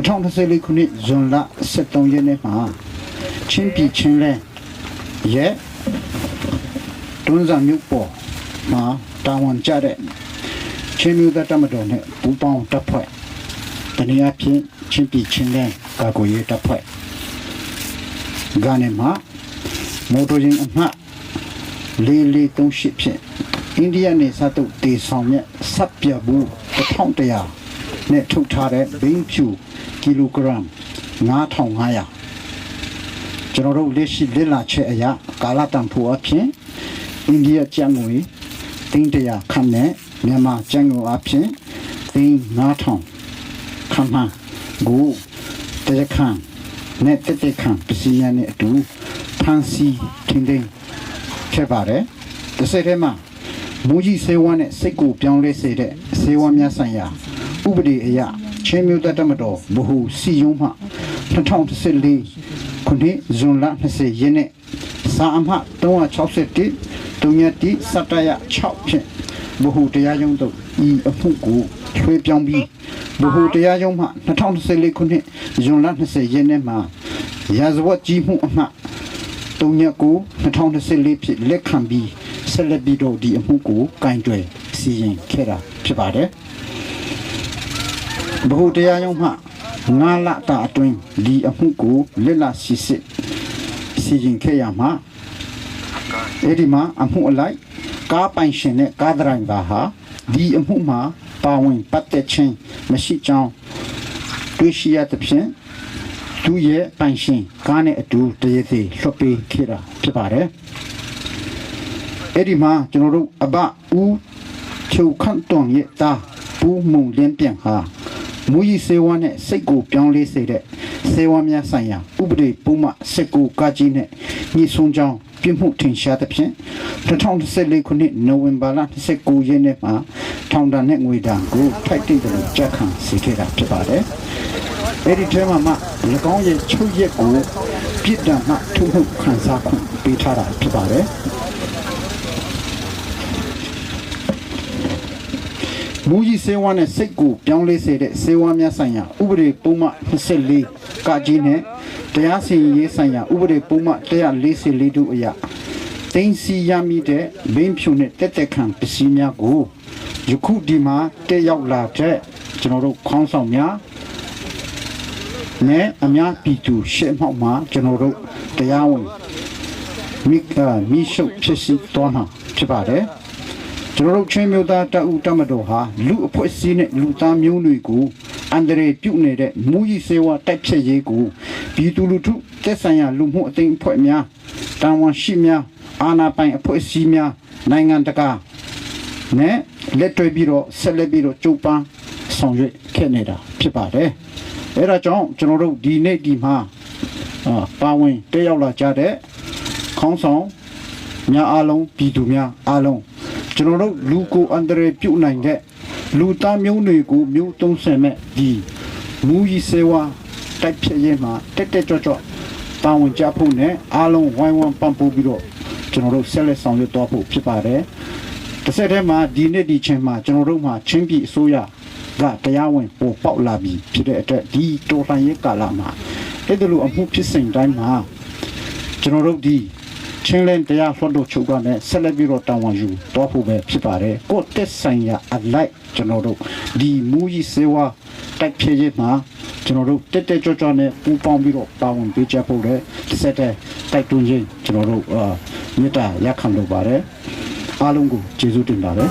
2014ခုနှစ်ဇွန်လ23ရက်နေ့မှာချင်းပြည်ချင်းလဲရဲ့တွန်းစာမြို့ပေါ်မှာတာဝန်ကျတဲ့ချင်းမျိုးသားတမတော်နဲ့ပူးပေါင်းတပ်ဖွဲ့တနည်းအားဖြင့်ချင်းပြည်ချင်းလဲကာကွယ်ရေးတပ်ဖွဲ့ကနေမှာမော်တော်ယာဉ်အမှတ်4438ဖြင့်အိန္ဒိယနေစတုတေဆောင်မြတ်စပ်ပြဘူး1100နဲ့ထုတ်ထားတဲ့ဘင်းဖြူကီလိုဂရမ်9500ကျွန်တော်တို့လက်ရှိလက်လာချက်အရာကာလတန်ဖိုးအဖြစ်အိန္ဒိယကျပ်ငွေ300ခန့်နဲ့မြန်မာကျပ်ငွေအဖြစ်9000ခန့်မှကိုတရခန့်နဲ့တက်ခန့်ပစီယာနဲ့အတူဖန်စီထင်းထင်းခဲ့ပါတယ်တစ်ဆက်တည်းမှာမူကြီးစေဝါနဲ့စိတ်ကိုပြောင်းလဲစေတဲ့စေဝါများဆိုင်ရာဥပဒေအရချင်းမျိုးတပ်မတော်ဗဟိုစီယုံမှ2014ခုနှစ်ဇွန်လ20ရက်နေ့စာအမှတ်361တုံညတိစတရ6ဖြင့်ဗဟိုတရားရုံးသို့ဤအမှုကိုထွေးပြောင်းပြီးဗဟိုတရားရုံးမှ2014ခုနှစ်ဇွန်လ20ရက်နေ့မှာရာဇဝတ်ကြီးမှုအမှတ်329/2014ဖြင့်လက်ခံပြီးဆက်လက်ပြီးတော့ဒီအမှုကိုကင်တွယ်စီရင်ခဲ့တာဖြစ်ပါတယ်ဗဟိုတရားရုံးမှ9လတာအတွင်းဒီအမှုကိုလက်လစီစစ်စီရင်ခဲ့ရမှာအဲ့ဒီမှာအမှုအလိုက်ကားပိုင်ရှင်နဲ့ကားဒရိုင်ဘာဟာဒီအမှုမှာပါဝင်ပတ်သက်ခြင်းမရှိကြောင်းတွေ့ရှိရတဲ့ဖြင့်သူရဲ့ပိုင်ရှင်ကားနဲ့အတူတရေသေးလွှတ်ပေးခဲ့တာဖြစ်ပါတယ်အဲ့ဒီမှာကျွန်တော်တို့အဘဦးချုပ်ခန့်တွန်ရဲ့တာပူးမုံလင်းပြန်ဟာမူကြီးစေဝါနဲ့စိတ်ကိုပြောင်းလဲစေတဲ့စေဝါများဆိုင်ရာဥပဒေပုံမှန်19ကကြီးနဲ့ညှိစွန်းကြောင်းပြမှုထင်ရှားသဖြင့်2014ခုနှစ်နိုဝင်ဘာလ29ရက်နေ့မှာထောင်ဒဏ်နဲ့ငွေဒဏ်ကိုထိုက်တည်တယ်လို့ကြက်ခံစေခဲ့တာဖြစ်ပါတယ်။အဲဒီထဲမှာ၎င်းရဲ့ချုပ်ရက်ကိုပြစ်ဒဏ်မှထုတ်မှုခံစားခွင့်ပေးထားတာဖြစ်ပါတယ်။မူကြီးစေဝါနဲ့စိတ်ကိုပြောင်းလဲစေတဲ့စေဝါများဆိုင်ရာဥပဒေပုံမှန်24ကကြီးနဲ့တရားစီရင်ရေးဆိုင်ရာဥပဒေပုံမှန်144တို့အရတင်းစီရမိတဲ့ဘင်းဖြူနဲ့တက်ခံပစ္စည်းများကိုယခုဒီမှာတက်ရောက်လာတဲ့ကျွန်တော်တို့ခေါင်းဆောင်များနဲ့အများပြည်သူရှေ့မှောက်မှာကျွန်တော်တို့တရားဝင်မိရှုပ်ဖြစ်စီသွားမှာဖြစ်ပါတယ်ကျွန်တော်တို့ချင်းမျိုးသားတအုပ်တမတော်ဟာလူအဖွဲ့အစည်းနဲ့လူသားမျိုးနွယ်ကိုအန္တရာယ်ပြုနေတဲ့မူကြီးစေဝါတိုက်ဖြတ်ရေးကိုပြည်သူလူထုသက်ဆိုင်ရာလူမှုအသိအဖွဲ့များတာဝန်ရှိများအာဏာပိုင်အဖွဲ့အစည်းများနိုင်ငံတကာနဲ့လက်တွဲပြီးတော့ဆက်လက်ပြီးတော့ကြိုးပမ်းဆောင်ရွက်ခဲ့နေတာဖြစ်ပါတယ်။အဲဒါကြောင့်ကျွန်တော်တို့ဒီနေ့ဒီမှာပါဝင်တက်ရောက်လာကြတဲ့ခေါင်းဆောင်များအားလုံးပြည်သူများအားလုံးကျွန်တော်တို့လူကိုအန္တရာယ်ပြုနိုင်တဲ့လူသားမျိုးနွယ်ကိုမျိုးသုံးဆင်မဲ့ဒီမူကြီးစေဝါတိုက်ဖြတ်ရေးမှာတက်ကြွပါဝင်ကြဖို့နဲ့အားလုံးဝိုင်းဝန်းပံ့ပိုးပြီးတော့ကျွန်တော်တို့ဆက်လက်ဆောင်ရွက်သွားဖို့ဖြစ်ပါတယ်။တစ်ဆက်တည်းမှာဒီနေ့ဒီချိန်မှာကျွန်တော်တို့မှာချင်းပြည်အစိုးရကတရားဝင်ပေါ်ပေါက်လာပြီဖြစ်တဲ့အတွက်ဒီတော်လှန်ရေးကာလမှာအဲ့ဒီလိုအမှုဖြစ်စဉ်တိုင်းမှာကျွန်တော်တို့ဒီချင်းလင်းတရားလွှတ်တော်ချုပ်ကလည်းဆက်လက်ပြီးတော့တာဝန်ယူတော့ဖို့ပဲဖြစ်ပါတယ်ကိုတက်ဆိုင်ရာအလိုက်ကျွန်တော်တို့ဒီမူကြီးစေဝါတိုက်ဖြည့်ရေးမှာကျွန်တော်တို့တက်ကြွနဲ့ပူးပေါင်းပြီးတော့ပါဝင်ပေးကြဖို့လည်းတစ်ဆက်တည်းတိုက်တွန်းခြင်းကျွန်တော်တို့မေတ္တာရက်ခံလိုပါတယ်အားလုံးကိုကျေးဇူးတင်ပါတယ်